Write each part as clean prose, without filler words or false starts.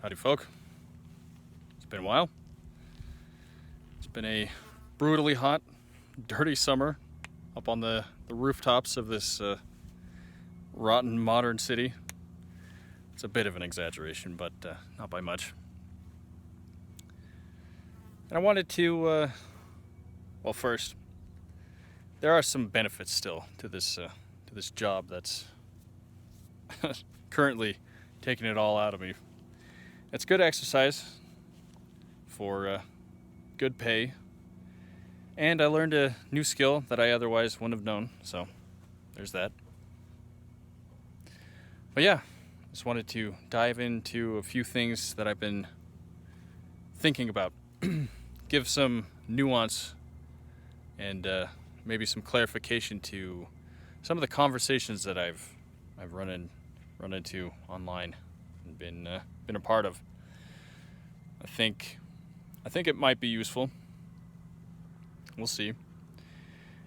Howdy folk. It's been a while. It's been a brutally hot, dirty summer up on the rooftops of this rotten modern city. It's a bit of an exaggeration, but not by much. And I wanted to, first, there are some benefits still to this job that's currently taking it all out of me. It's good exercise for good pay, and I learned a new skill that I otherwise wouldn't have known, so there's that. But yeah, just wanted to dive into a few things that I've been thinking about, give some nuance and maybe some clarification to some of the conversations that I've run into online and been a part of. I think it might be useful. We'll see.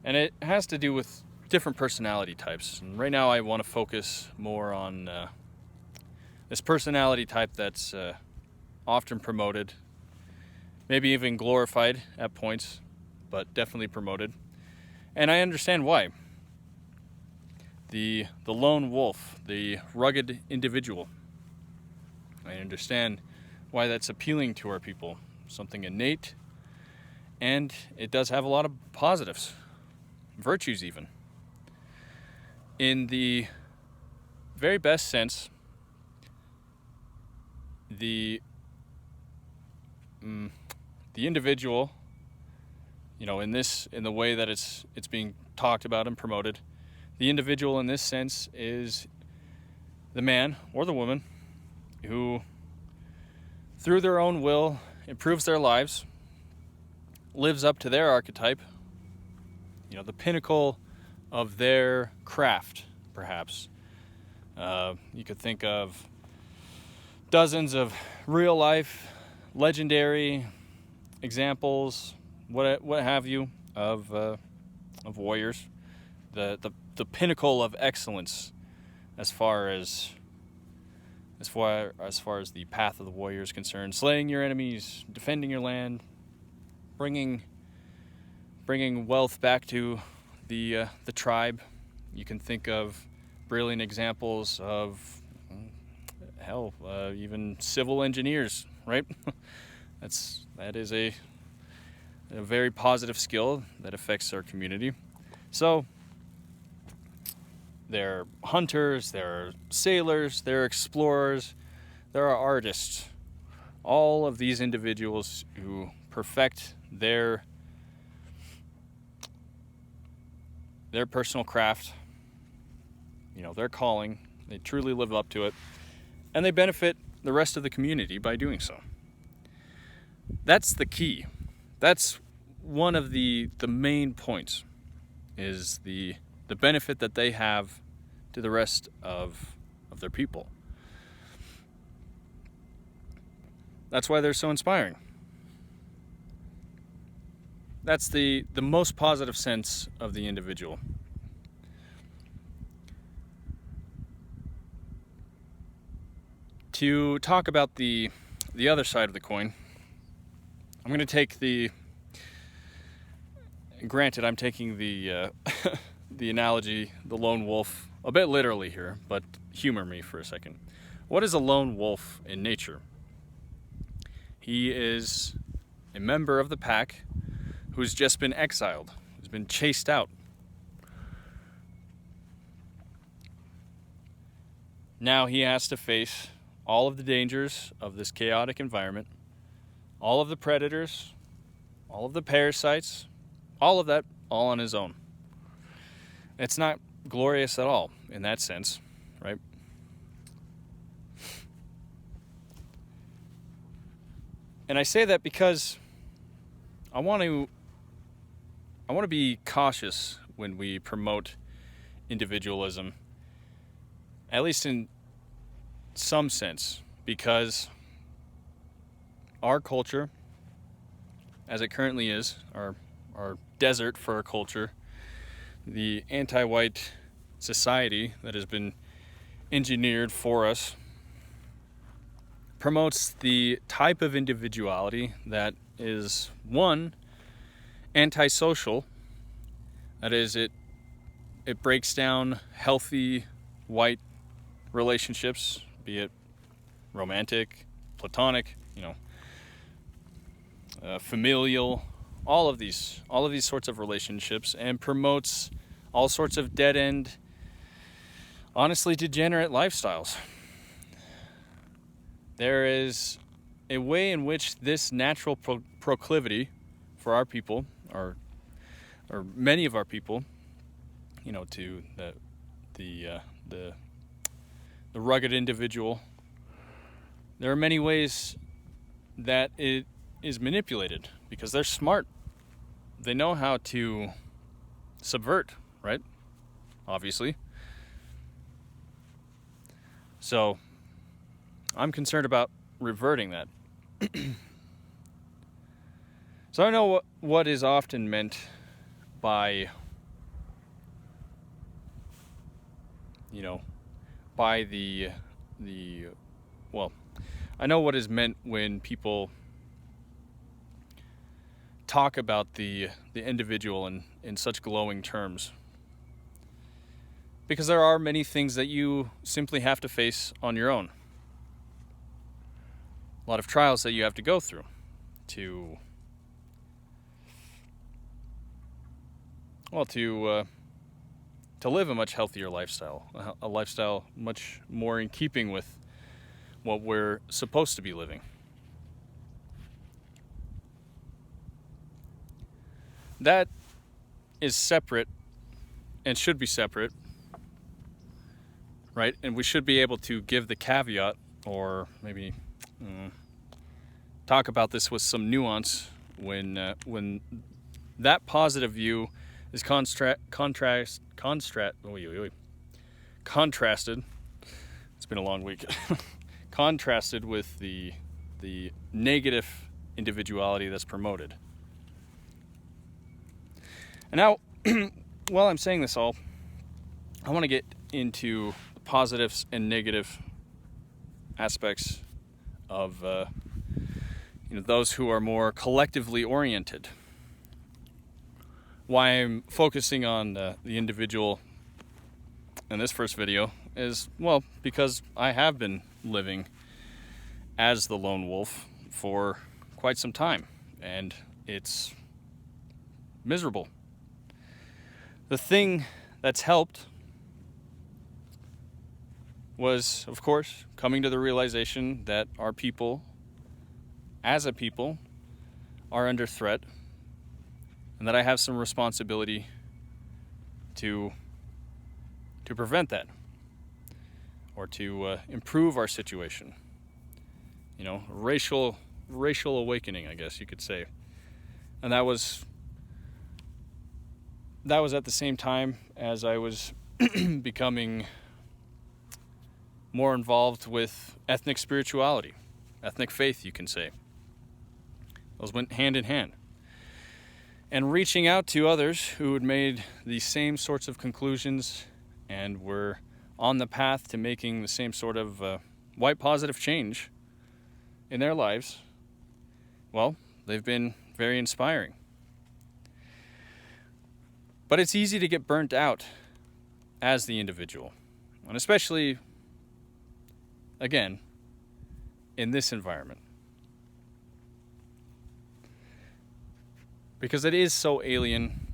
And it has to do with different personality types. And right now I want to focus more on this personality type that's often promoted, maybe even glorified at points, but definitely promoted. And I understand why. The lone wolf, the rugged individual. I understand why that's appealing to our people. Something innate, and it does have a lot of positives, virtues even. In the very best sense, the individual, in the way that it's being talked about and promoted, the individual in this sense is the man or the woman who, through their own will, improves their lives, lives up to their archetype, the pinnacle of their craft, perhaps. You could think of dozens of real life, legendary examples, what have you, of warriors. The pinnacle of excellence as far as the path of the warrior is concerned, slaying your enemies, defending your land, bringing wealth back to the tribe. You can think of brilliant examples of even civil engineers, right? that is a very positive skill that affects our community. So there are hunters, there are sailors, there are explorers, there are artists. All of these individuals who perfect their personal craft, their calling, they truly live up to it, and they benefit the rest of the community by doing so. That's the key. That's one of the main points, is the benefit that they have to the rest of their people. That's why they're so inspiring. That's the most positive sense of the individual. To talk about the other side of the coin, I'm going to take granted, I'm taking the analogy, the lone wolf, a bit literally here, but humor me for a second. What is a lone wolf in nature? He is a member of the pack who's just been exiled, who's been chased out. Now he has to face all of the dangers of this chaotic environment, all of the predators, all of the parasites, all of that, all on his own. It's not glorious at all in that sense, right? And I say that because I want to be cautious when we promote individualism, at least in some sense, because our culture, as it currently is, our desert for our culture, the anti-white society that has been engineered for us, promotes the type of individuality that is, one, antisocial. That is, it breaks down healthy white relationships, be it romantic, platonic, familial, all of these sorts of relationships, and promotes all sorts of dead-end, honestly degenerate lifestyles. There is a way in which this natural proclivity for our people, or many of our people, to the rugged individual, there are many ways that it is manipulated because they're smart. They know how to subvert, right? Obviously. So I'm concerned about reverting that. So I know what is often meant by, by I know what is meant when people talk about the individual in such glowing terms. Because there are many things that you simply have to face on your own. A lot of trials that you have to go through to live a much healthier lifestyle, a lifestyle much more in keeping with what we're supposed to be living. That is separate and should be separate, right? And we should be able to give the caveat, or maybe talk about this with some nuance when that positive view is contrasted. It's been a long week. Contrasted with the negative individuality that's promoted. And now, while I'm saying this all, I want to get into the positives and negative aspects of those who are more collectively oriented. Why I'm focusing on the individual in this first video is, well, because I have been living as the lone wolf for quite some time, and it's miserable. The thing that's helped was, of course, coming to the realization that our people, as a people, are under threat, and that I have some responsibility to prevent that, or to improve our situation. Racial awakening, I guess you could say. And that was at the same time as I was becoming more involved with ethnic spirituality, ethnic faith, you can say. Those went hand in hand. And reaching out to others who had made the same sorts of conclusions and were on the path to making the same sort of white positive change in their lives, well, they've been very inspiring. But it's easy to get burnt out as the individual, and especially, again, in this environment. Because it is so alien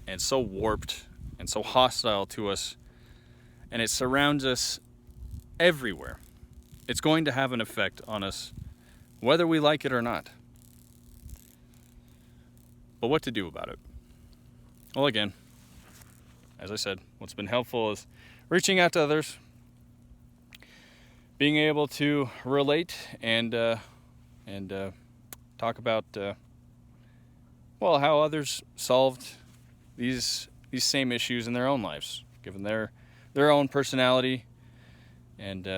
and so warped and so hostile to us, and it surrounds us everywhere. It's going to have an effect on us, whether we like it or not. But what to do about it? Well, again, as I said, what's been helpful is reaching out to others, being able to relate and talk about how others solved these same issues in their own lives, given their own personality, and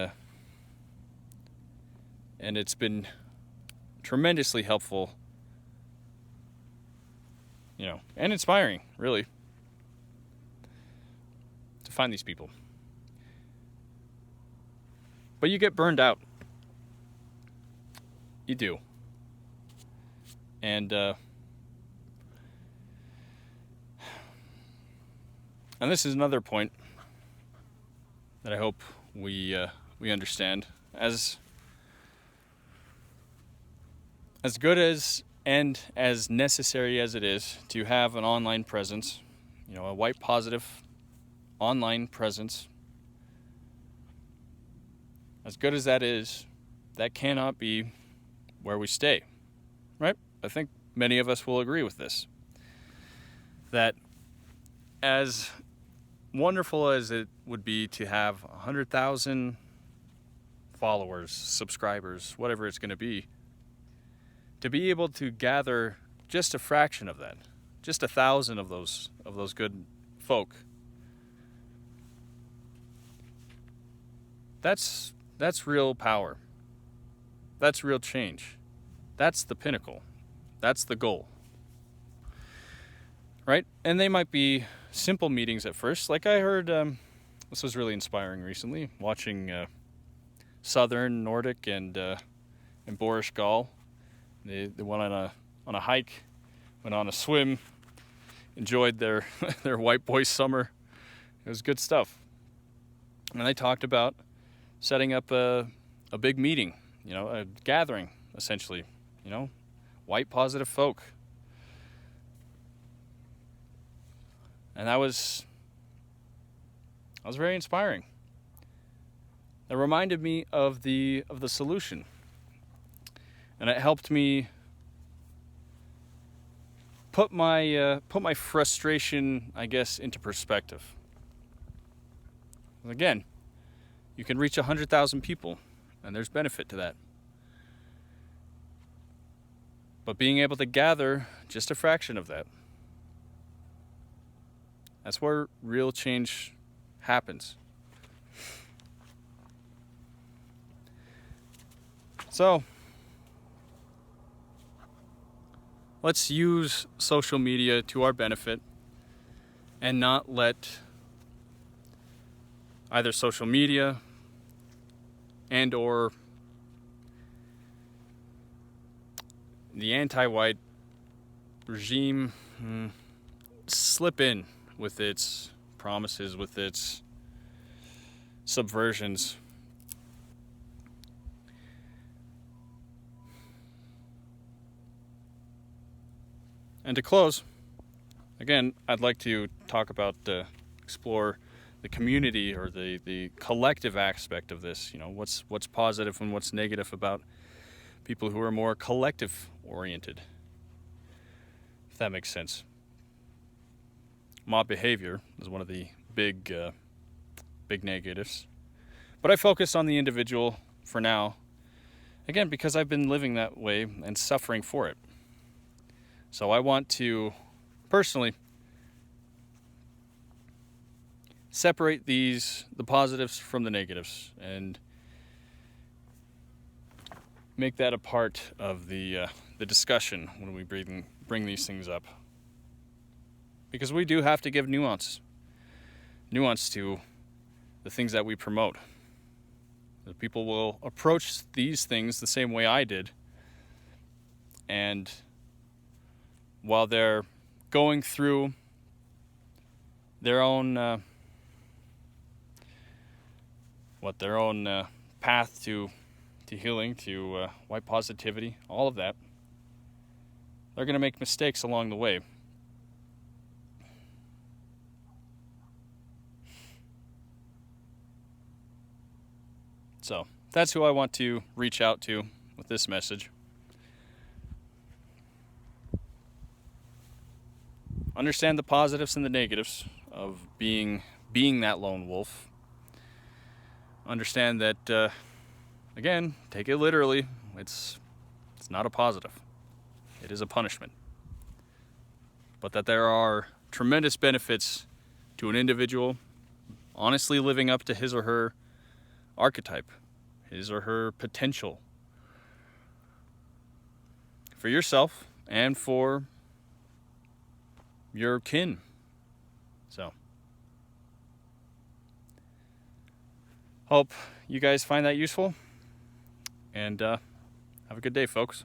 it's been tremendously helpful, and inspiring, really, to find these people. But you get burned out. you do. And this is another point that I hope we understand. As good as and as necessary as it is to have an online presence, a white positive online presence, as good as that is, that cannot be where we stay, right? I think many of us will agree with this. That as wonderful as it would be to have 100,000 followers, subscribers, whatever it's going to be able to gather just a fraction of that, just 1,000 of those good folk, that's real power. That's real change. That's the pinnacle. That's the goal. Right? And they might be simple meetings at first. Like I heard, this was really inspiring recently, watching Southern Nordic and Boris Gall. They went on a hike, went on a swim, enjoyed their their white boy summer. It was good stuff. And they talked about setting up a big meeting, a gathering, essentially, white positive folk. And that was very inspiring. It reminded me of the solution. And it helped me put my frustration, I guess, into perspective. Again, you can reach 100,000 people, and there's benefit to that. But being able to gather just a fraction of that, that's where real change happens. So, let's use social media to our benefit and not let either social media and or the anti-white regime slip in with its promises, with its subversions. And to close, again, I'd like to talk about, explore the community or the collective aspect of this. What's positive and what's negative about people who are more collective oriented, if that makes sense. Mob behavior is one of the big negatives, but I focus on the individual for now, again, because I've been living that way and suffering for it. So I want to personally separate the positives from the negatives and make that a part of the discussion when we bring these things up. Because we do have to give nuance to the things that we promote. The people will approach these things the same way I did, and while they're going through their own path to healing, to white positivity, all of that, they're going to make mistakes along the way. So that's who I want to reach out to with this message. Understand the positives and the negatives of being that lone wolf. Understand that, again, take it literally. It's not a positive. It is a punishment. But that there are tremendous benefits to an individual honestly living up to his or her archetype, his or her potential, for yourself and for your kin. So, hope you guys find that useful, and have Have a good day, folks.